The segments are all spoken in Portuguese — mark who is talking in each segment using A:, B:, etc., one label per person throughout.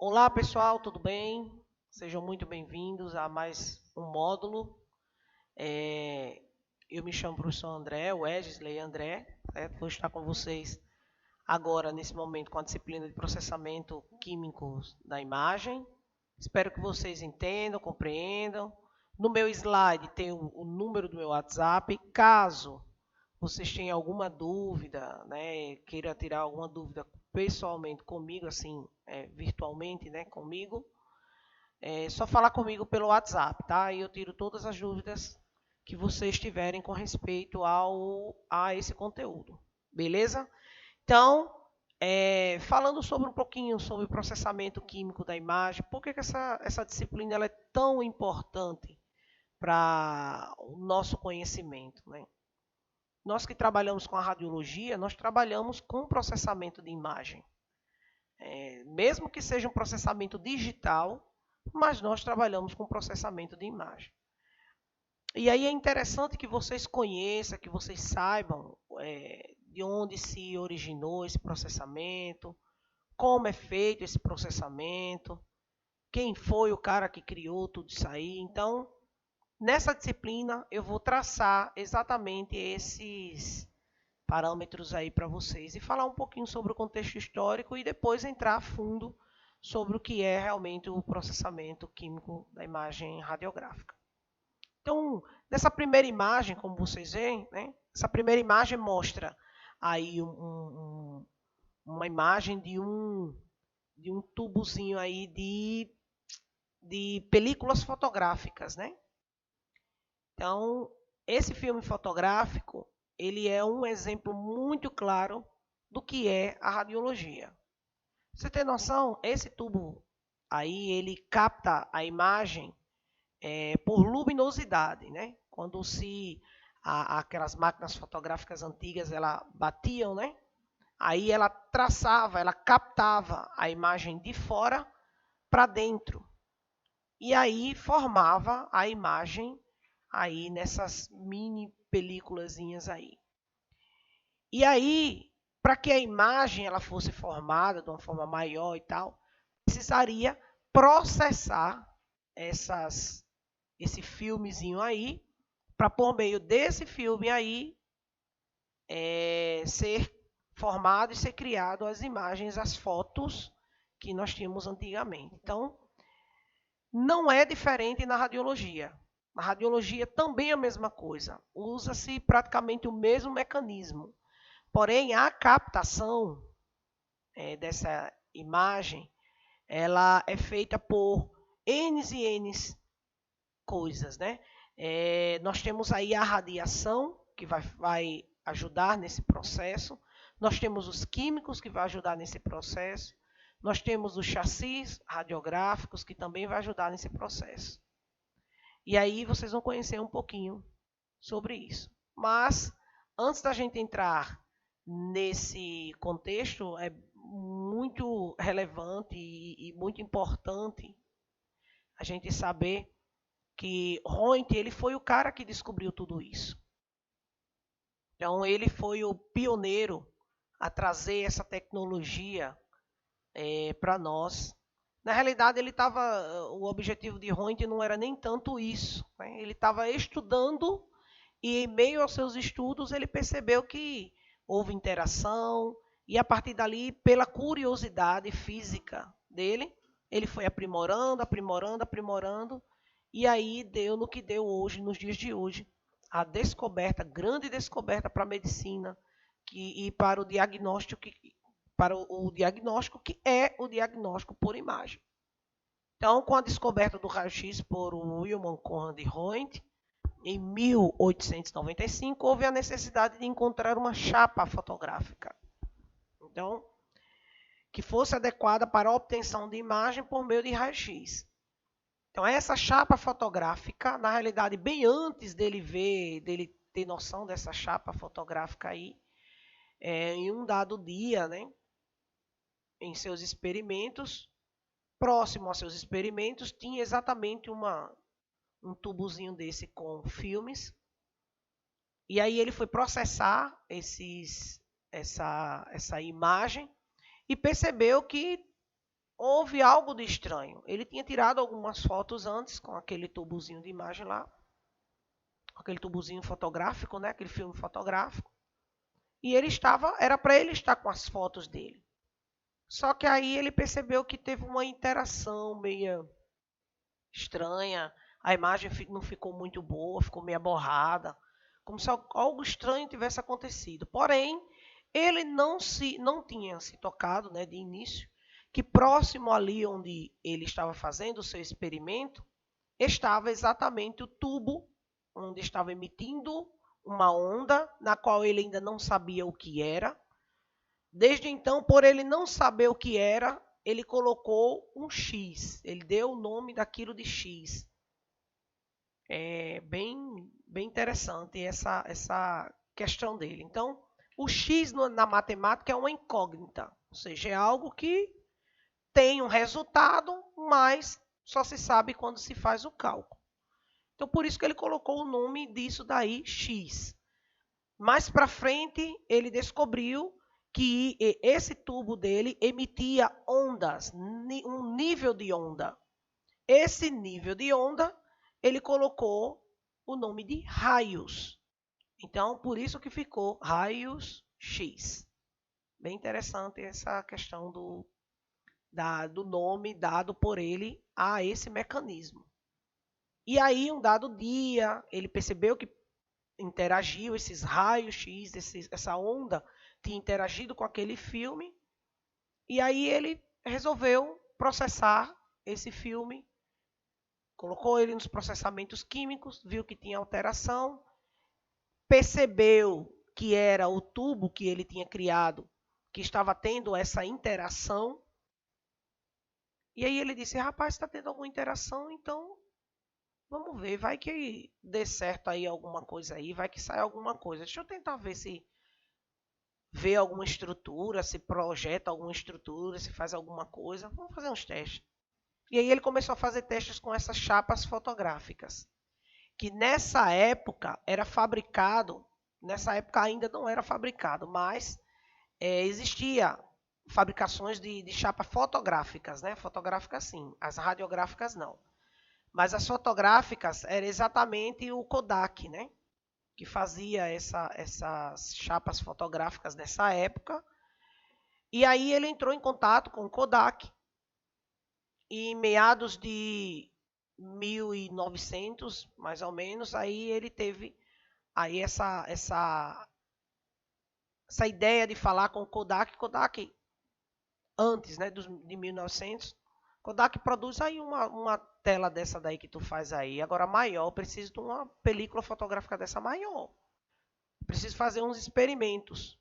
A: Olá pessoal, tudo bem? Sejam muito bem-vindos a mais um módulo. É, eu me chamo professor André, Wesley André, certo? Vou estar com vocês agora, nesse momento, com a disciplina de processamento químico da imagem. Espero que vocês entendam, compreendam. No meu slide tem o número do meu WhatsApp. Caso vocês tenham alguma dúvida, né, queira tirar alguma dúvida pessoalmente comigo, assim, virtualmente, né, comigo, é só falar comigo pelo WhatsApp, tá? E eu tiro todas as dúvidas que vocês tiverem com respeito a esse conteúdo, beleza? Então, falando sobre um pouquinho sobre o processamento químico da imagem, por que essa disciplina ela é tão importante para o nosso conhecimento, né? Nós que trabalhamos com a radiologia, nós trabalhamos com processamento de imagem. Mesmo que seja um processamento digital, mas nós trabalhamos com processamento de imagem. E aí é interessante que vocês conheçam, que vocês saibam de onde se originou esse processamento, como é feito esse processamento, quem foi o cara que criou tudo isso aí. Então, nessa disciplina, eu vou traçar exatamente esses parâmetros aí para vocês e falar um pouquinho sobre o contexto histórico e depois entrar a fundo sobre o que é realmente o processamento químico da imagem radiográfica. Então, nessa primeira imagem, como vocês veem, né, essa primeira imagem mostra aí uma imagem de um tubozinho aí de películas fotográficas, né? Então, esse filme fotográfico, ele é um exemplo muito claro do que é a radiologia. Você tem noção? Esse tubo aí, ele capta a imagem por luminosidade, né? Quando aquelas máquinas fotográficas antigas, ela batiam, né? Aí ela traçava, ela captava a imagem de fora para dentro. E aí formava a imagem aí nessas mini películazinhas aí. E aí, para que a imagem ela fosse formada de uma forma maior e tal, precisaria processar esse filmezinho aí, para por meio desse filme aí ser formado e ser criado as imagens, as fotos que nós tínhamos antigamente. Então, não é diferente na radiologia. Na radiologia também é a mesma coisa. Usa-se praticamente o mesmo mecanismo. Porém, a captação dessa imagem, ela é feita por N e N coisas, né? Nós temos aí a radiação, que vai ajudar nesse processo. Nós temos os químicos, que vai ajudar nesse processo. Nós temos os chassis radiográficos, que também vai ajudar nesse processo. E aí vocês vão conhecer um pouquinho sobre isso. Mas, antes da gente entrar nesse contexto, é muito relevante e muito importante a gente saber que Röntgen ele foi o cara que descobriu tudo isso. Então, ele foi o pioneiro a trazer essa tecnologia para nós. Na realidade, o objetivo de Röntgen não era nem tanto isso. Né? Ele estava estudando e, em meio aos seus estudos, ele percebeu que houve interação e, a partir dali, pela curiosidade física dele, ele foi aprimorando, aprimorando, aprimorando, e aí deu no que deu hoje, nos dias de hoje, a descoberta, grande descoberta para a medicina e para o diagnóstico que é o diagnóstico por imagem. Então, com a descoberta do raio-x por Willmann Conrad Röntgen, em 1895, houve a necessidade de encontrar uma chapa fotográfica. Então, que fosse adequada para a obtenção de imagem por meio de raio-x. Então, essa chapa fotográfica, na realidade, bem antes dele ter noção dessa chapa fotográfica aí, em um dado dia, né, em seus experimentos, próximo aos seus experimentos, tinha exatamente um tubozinho desse com filmes. E aí ele foi processar essa imagem e percebeu que houve algo de estranho. Ele tinha tirado algumas fotos antes com aquele tubozinho de imagem lá, aquele tubozinho fotográfico, né? Aquele filme fotográfico. E era para ele estar com as fotos dele. Só que aí ele percebeu que teve uma interação meio estranha, a imagem não ficou muito boa, ficou meio borrada, como se algo estranho tivesse acontecido. Porém, ele não tinha se tocado, né, de início, que próximo ali onde ele estava fazendo o seu experimento, estava exatamente o tubo onde estava emitindo uma onda, na qual ele ainda não sabia o que era. Desde então, por ele não saber o que era, ele colocou um X. Ele deu o nome daquilo de X. É bem interessante essa questão dele. Então, o X na matemática é uma incógnita. Ou seja, é algo que tem um resultado, mas só se sabe quando se faz o cálculo. Então, por isso que ele colocou o nome disso daí, X. Mais para frente, ele descobriu que esse tubo dele emitia ondas, um nível de onda. Esse nível de onda, ele colocou o nome de raios. Então, por isso que ficou raios X. Bem interessante essa questão do nome dado por ele a esse mecanismo. E aí, um dado dia, ele percebeu que interagiu, esses raios X, essa onda tinha interagido com aquele filme, e aí ele resolveu processar esse filme, colocou ele nos processamentos químicos, viu que tinha alteração, percebeu que era o tubo que ele tinha criado, que estava tendo essa interação, e aí ele disse, rapaz, está tendo alguma interação, então vamos ver, vai que dê certo aí alguma coisa aí, vai que sai alguma coisa. Deixa eu tentar ver se vê alguma estrutura, se projeta alguma estrutura, se faz alguma coisa. Vamos fazer uns testes. E aí ele começou a fazer testes com essas chapas fotográficas, que nessa época era fabricado, nessa época ainda não era fabricado, mas existia fabricações de chapas fotográficas, né? Fotográficas sim, as radiográficas não. Mas as fotográficas era exatamente o Kodak, né? Que fazia essas chapas fotográficas nessa época. E aí ele entrou em contato com o Kodak. E em meados de 1900, mais ou menos, aí ele teve aí essa ideia de falar com o Kodak. Kodak, antes, né, de 1900, Kodak produz aí uma tela dessa daí que tu faz aí. Agora maior, eu preciso de uma película fotográfica dessa maior. Preciso fazer uns experimentos.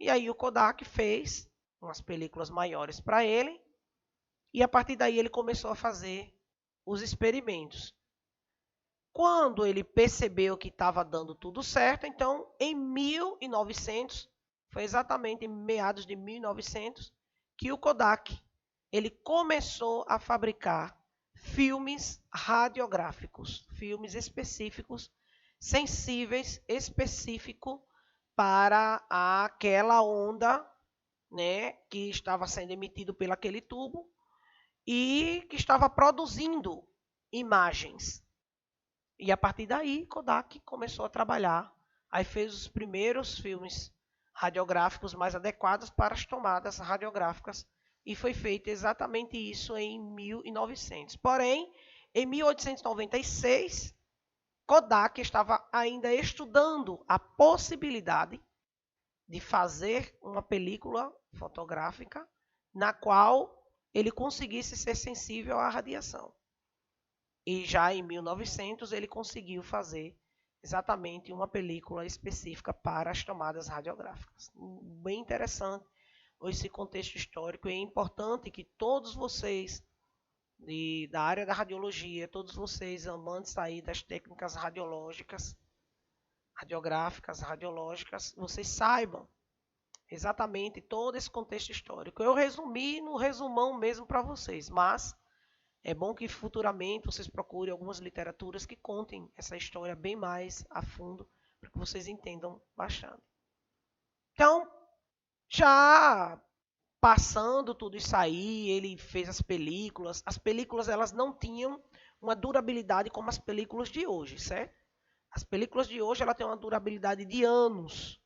A: E aí o Kodak fez umas películas maiores para ele. E a partir daí ele começou a fazer os experimentos. Quando ele percebeu que estava dando tudo certo, então em 1900, foi exatamente em meados de 1900, que o Kodak ele começou a fabricar filmes radiográficos, filmes específicos, sensíveis, específico para aquela onda, né, que estava sendo emitido pelo aquele tubo e que estava produzindo imagens. E a partir daí, Kodak começou a trabalhar. Aí fez os primeiros filmes radiográficos mais adequados para as tomadas radiográficas. E foi feito exatamente isso em 1900. Porém, em 1896, Kodak estava ainda estudando a possibilidade de fazer uma película fotográfica na qual ele conseguisse ser sensível à radiação. E já em 1900 ele conseguiu fazer exatamente uma película específica para as tomadas radiográficas. Bem interessante esse contexto histórico, e é importante que todos vocês da área da radiologia, todos vocês amantes aí das técnicas radiológicas, radiográficas, radiológicas, vocês saibam exatamente todo esse contexto histórico. Eu resumi no resumão mesmo para vocês, mas é bom que futuramente vocês procurem algumas literaturas que contem essa história bem mais a fundo, para que vocês entendam bastante. Então, já passando tudo isso aí, ele fez as películas. As películas elas não tinham uma durabilidade como as películas de hoje, certo? As películas de hoje ela têm uma durabilidade de anos.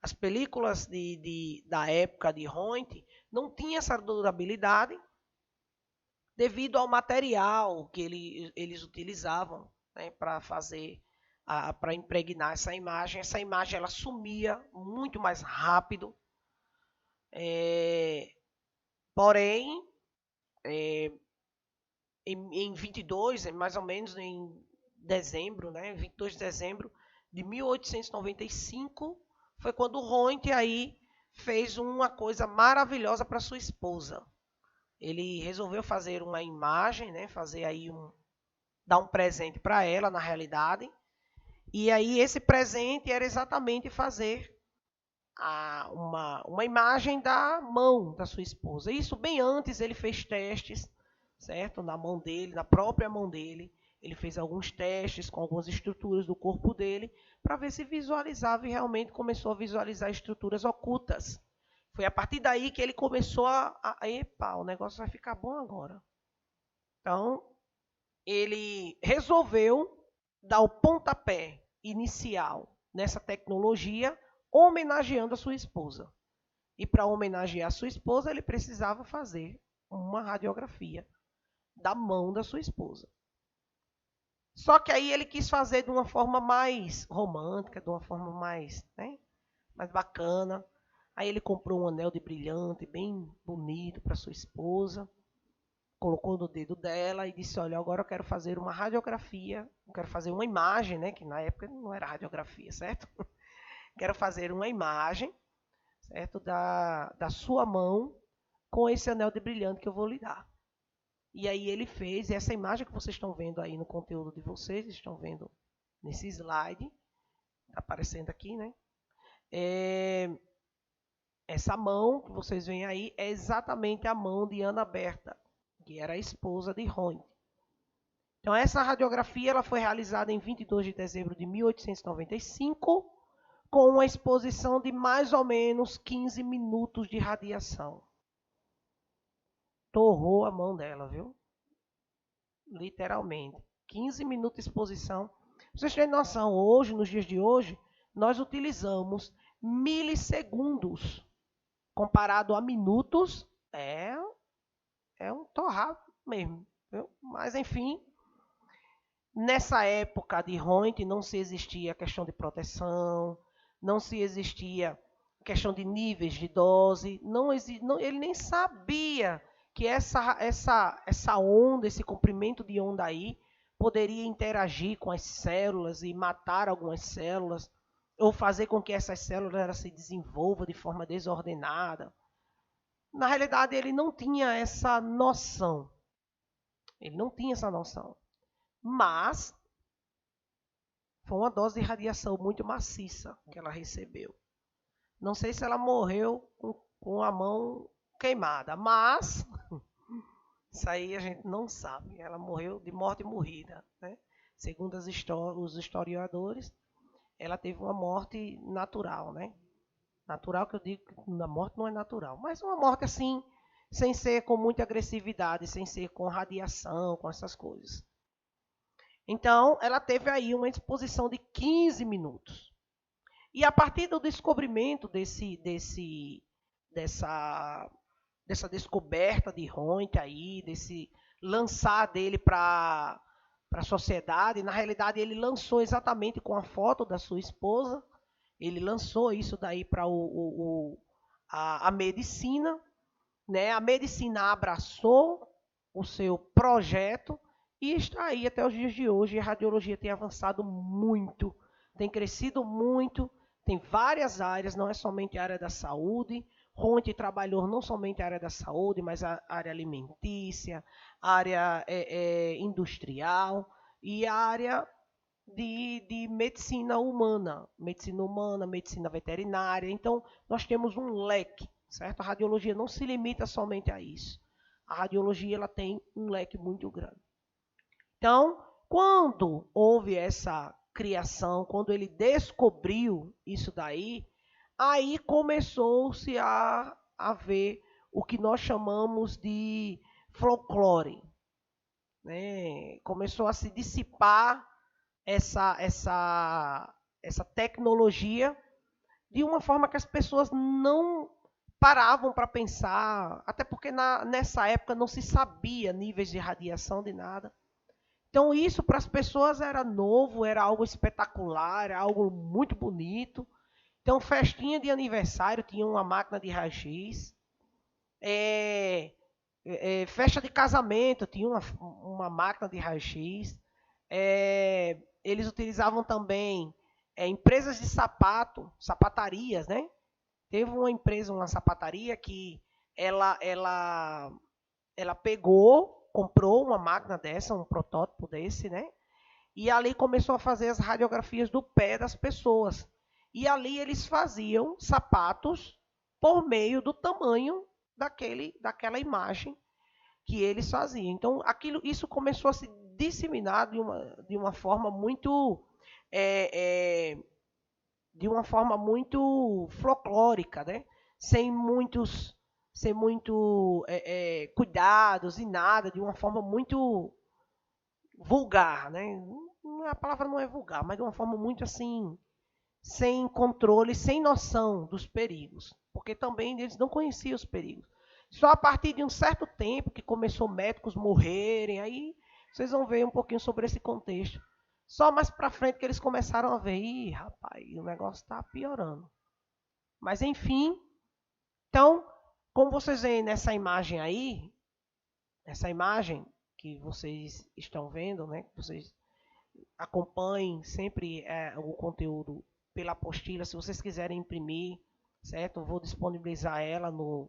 A: As películas da época de Ronte não tinham essa durabilidade devido ao material que eles utilizavam, né, para fazer, para impregnar essa imagem. Essa imagem ela sumia muito mais rápido. Porém, em 22, mais ou menos em dezembro, né, 22 de dezembro de 1895, foi quando o Ronte aí fez uma coisa maravilhosa para sua esposa. Ele resolveu fazer uma imagem, né, fazer aí dar um presente para ela, na realidade. E aí esse presente era exatamente fazer uma imagem da mão da sua esposa. Isso bem antes ele fez testes, certo? Na mão dele, na própria mão dele. Ele fez alguns testes com algumas estruturas do corpo dele para ver se visualizava e realmente começou a visualizar estruturas ocultas. Foi a partir daí que ele começou epa, o negócio vai ficar bom agora. Então, ele resolveu dar o pontapé inicial nessa tecnologia, homenageando a sua esposa. E para homenagear a sua esposa, ele precisava fazer uma radiografia da mão da sua esposa. Só que aí ele quis fazer de uma forma mais romântica, de uma forma mais, né, mais bacana. Aí ele comprou um anel de brilhante bem bonito para sua esposa, colocou no dedo dela e disse: olha, agora eu quero fazer uma radiografia, eu quero fazer uma imagem, né, que na época não era radiografia, certo? Quero fazer uma imagem, certo, da sua mão com esse anel de brilhante que eu vou lhe dar. E aí ele fez, e essa imagem que vocês estão vendo aí no conteúdo de vocês, estão vendo nesse slide, está aparecendo aqui, né? Essa mão que vocês veem aí é exatamente a mão de Ana Berta, que era a esposa de Ronte. Então essa radiografia ela foi realizada em 22 de dezembro de 1895, com uma exposição de mais ou menos 15 minutos de radiação. Torrou a mão dela, viu? Literalmente. 15 minutos de exposição. Vocês têm noção, hoje, nos dias de hoje, nós utilizamos milissegundos. Comparado a minutos, é um torrado mesmo. Viu? Mas, enfim, nessa época de Ronte não se existia questão de proteção, não se existia questão de níveis de dose, ele nem sabia que essa onda, esse comprimento de onda aí, poderia interagir com as células e matar algumas células, ou fazer com que essas células se desenvolvam de forma desordenada. Na realidade, ele não tinha essa noção. Ele não tinha essa noção. Mas foi uma dose de radiação muito maciça que ela recebeu. Não sei se ela morreu com a mão queimada, mas isso aí a gente não sabe. Ela morreu de morte morrida, né? Segundo os historiadores, ela teve uma morte natural, né? Natural que eu digo que a morte não é natural, mas uma morte assim, sem ser com muita agressividade, sem ser com radiação, com essas coisas. Então, ela teve aí uma exposição de 15 minutos. E a partir do descobrimento dessa descoberta de Ronte aí, desse lançar dele para a sociedade, na realidade ele lançou exatamente com a foto da sua esposa, ele lançou isso daí para a medicina, né? A medicina abraçou o seu projeto e está aí até os dias de hoje. A radiologia tem avançado muito, tem crescido muito, tem várias áreas, não é somente a área da saúde. Ronte trabalhou não somente a área da saúde, mas a área alimentícia, a área industrial e a área de medicina humana, medicina veterinária. Então, nós temos um leque, certo? A radiologia não se limita somente a isso. A radiologia ela tem um leque muito grande. Então, quando houve essa criação, quando ele descobriu isso daí, aí começou-se a ver o que nós chamamos de folclore, né? Começou a se dissipar essa tecnologia de uma forma que as pessoas não paravam para pensar, até porque nessa época não se sabia níveis de radiação de nada. Então isso para as pessoas era novo, era algo espetacular, era algo muito bonito. Então festinha de aniversário tinha uma máquina de raio-x. Festa de casamento tinha uma máquina de raio-x. Eles utilizavam também empresas de sapato, sapatarias, né? Teve uma empresa, uma sapataria que ela pegou, comprou uma máquina dessa, um protótipo desse, né? E ali começou a fazer as radiografias do pé das pessoas. E ali eles faziam sapatos por meio do tamanho daquela imagem que eles faziam. Então, isso começou a se disseminar de uma forma muito folclórica, né? Sem muito cuidados e nada, de uma forma muito vulgar, né? A palavra não é vulgar, mas de uma forma muito assim, sem controle, sem noção dos perigos, porque também eles não conheciam os perigos. Só a partir de um certo tempo que começou médicos morrerem, aí vocês vão ver um pouquinho sobre esse contexto. Só mais para frente que eles começaram a ver, ih, rapaz, o negócio está piorando. Mas enfim, então, como vocês veem nessa imagem aí, essa imagem que vocês estão vendo, né, que vocês acompanhem sempre o conteúdo pela apostila, se vocês quiserem imprimir, certo? Eu vou disponibilizar ela no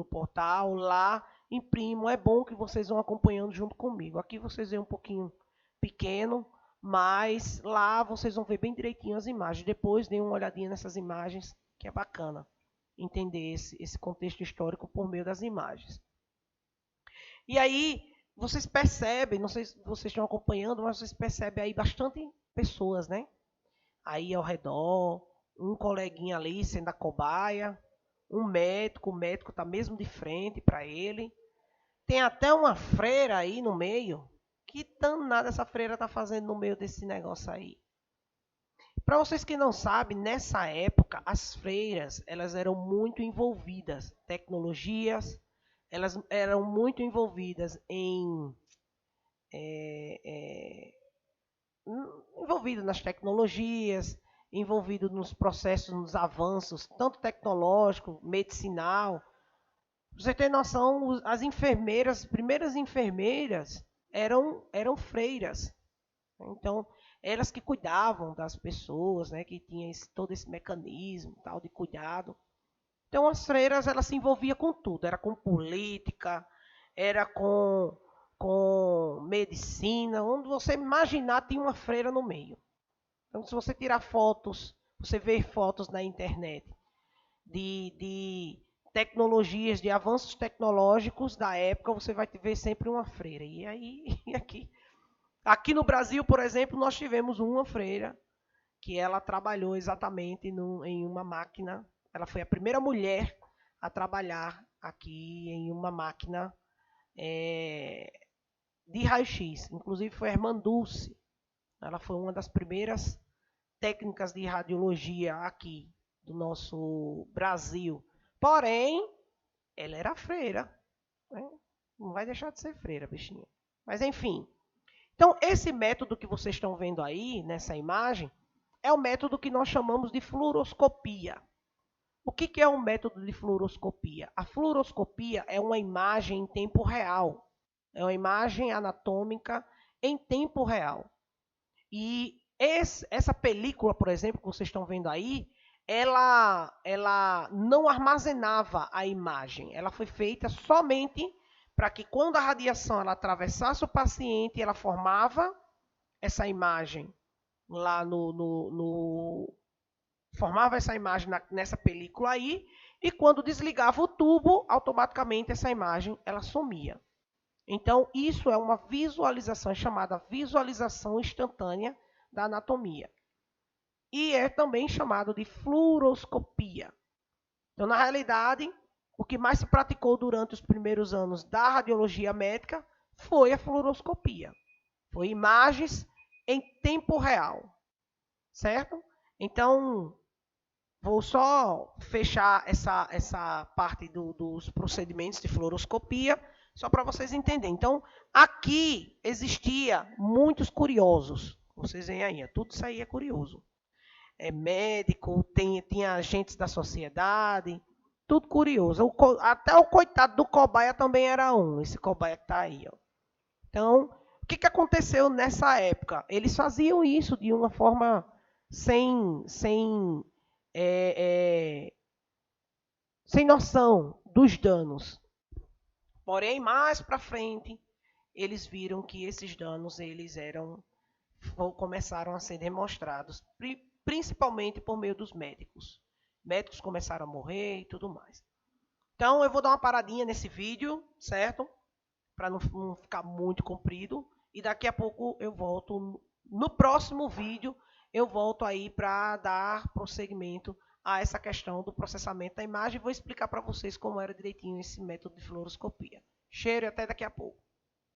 A: portal lá, imprimo. É bom que vocês vão acompanhando junto comigo. Aqui vocês veem um pouquinho pequeno, mas lá vocês vão ver bem direitinho as imagens. Depois deem uma olhadinha nessas imagens, que é bacana entender esse contexto histórico por meio das imagens. E aí, vocês percebem, não sei se vocês estão acompanhando, mas vocês percebem aí bastante pessoas, né? Aí ao redor, um coleguinha ali sendo a cobaia, o médico está mesmo de frente para ele. Tem até uma freira aí no meio. Que danada essa freira está fazendo no meio desse negócio aí? Para vocês que não sabem, nessa época as freiras elas eram muito envolvidas, tecnologias, elas eram muito envolvidas envolvido nas tecnologias, envolvido nos processos, nos avanços, tanto tecnológico, medicinal. Você tem noção, as enfermeiras, as primeiras enfermeiras eram freiras. Então, elas que cuidavam das pessoas, né, que tinham todo esse mecanismo tal de cuidado. Então, as freiras elas se envolviam com tudo, era com política, era com medicina, onde você imaginar tinha uma freira no meio. Então, se você tirar fotos, você vê fotos na internet de tecnologias, de avanços tecnológicos da época, você vai ver sempre uma freira. E aí, aqui no Brasil, por exemplo, nós tivemos uma freira que ela trabalhou exatamente em uma máquina. Ela foi a primeira mulher a trabalhar aqui em uma máquina de raio-x. Inclusive foi a irmã Dulce. Ela foi uma das primeiras técnicas de radiologia aqui do nosso Brasil. Porém, ela era freira. Né? Não vai deixar de ser freira, bichinha. Mas enfim. Então, esse método que vocês estão vendo aí, nessa imagem, é o método que nós chamamos de fluoroscopia. O que é um método de fluoroscopia? A fluoroscopia é uma imagem em tempo real. É uma imagem anatômica em tempo real. E essa película, por exemplo, que vocês estão vendo aí, ela não armazenava a imagem. Ela foi feita somente para que quando a radiação ela atravessasse o paciente, ela formava essa imagem lá formava essa imagem nessa película aí, e quando desligava o tubo, automaticamente essa imagem ela sumia. Então, isso é uma visualização, é chamada visualização instantânea da anatomia. E é também chamado de fluoroscopia. Então, na realidade, o que mais se praticou durante os primeiros anos da radiologia médica foi a fluoroscopia. Foi imagens em tempo real, certo? Então, vou só fechar essa parte dos procedimentos de fluoroscopia, só para vocês entenderem. Então, aqui existia muitos curiosos. Vocês veem aí, tudo isso aí é curioso. É médico, tinha agentes da sociedade, tudo curioso. Até o coitado do cobaia também era um, esse cobaia que está aí. Ó. Então, o que aconteceu nessa época? Eles faziam isso de uma forma sem é, sem noção dos danos. Porém, mais para frente, eles viram que esses danos começaram a ser demonstrados, principalmente por meio dos médicos. Médicos começaram a morrer e tudo mais. Então, eu vou dar uma paradinha nesse vídeo, certo? Para não ficar muito comprido. E daqui a pouco eu volto. No próximo vídeo, eu volto aí para dar prosseguimento a essa questão do processamento da imagem. Vou explicar para vocês como era direitinho esse método de fluoroscopia. Cheiro e até daqui a pouco.